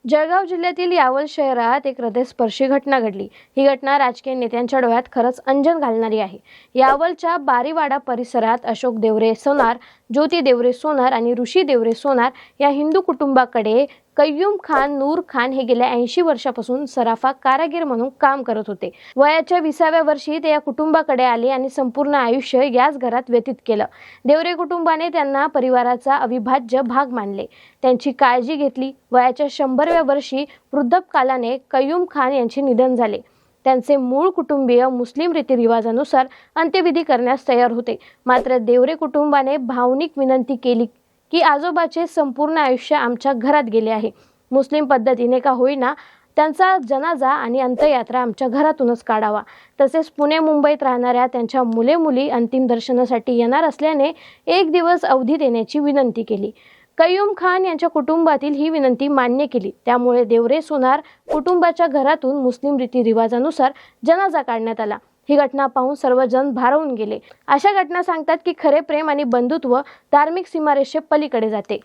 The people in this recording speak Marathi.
जळगाव जिल्ह्यातील यावल शहरात एक हृदयस्पर्शी घटना घडली। ही घटना राजकीय नेत्यांच्या डोळ्यात खरंच अंजन घालणारी आहे। यावलच्या बारीवाडा परिसरात अशोक देवरे सोनार, ज्योती देवरे सोनार आणि ऋषी देवरे सोनार या हिंदू कुटुंबाकडे कय्यूम खान नूर खान हे गेल्या 80 वर्षापासून सराफा कारागीर म्हणून काम करत होते। वयाच्या 20व्या वर्षी ते या कुटुंबाकडे आले आणि संपूर्ण आयुष्य याच घरात व्यतीत केलं। देवरे कुटुंबाने त्यांना परिवाराचा अविभाज्य भाग मानले, त्यांची काळजी घेतली। वयाच्या 100व्या वर्षी वृद्धापकालाने कय्यूम खान यांचे निधन झाले। त्यांचे मूळ कुटुंबीय मुस्लिम रीतिरिवाजानुसार अंत्यविधी करण्यास तयार होते, मात्र देवरे कुटुंबाने भावनिक विनंती केली की आजोबाचे संपूर्ण आयुष्य आमच्या घरात गेले आहे। मुस्लिम पद्धतीने का होईना त्यांचा जनाजा आणि अंत्ययात्रा आमच्या घरातूनच काढावा। तसेच पुणे मुंबईत राहणाऱ्या त्यांच्या मुले-मुली अंतिम दर्शनासाठी येणार असल्याने एक दिवस अवधी देण्याची विनंती केली। कय्यूम खान यांच्या कुटुंबातील ही विनंती मान्य केली। त्यामुळे देवरे सोनार कुटुंबाच्या घरातून मुस्लिम रीतिरिवाजानुसार जनाजा काढण्यात आला। ही घटना पाहून सर्वजण भारावून गेले। अशा घटना सांगतात की खरे प्रेम आणि बंधुत्व धार्मिक सीमारेषे पलीकडे जाते।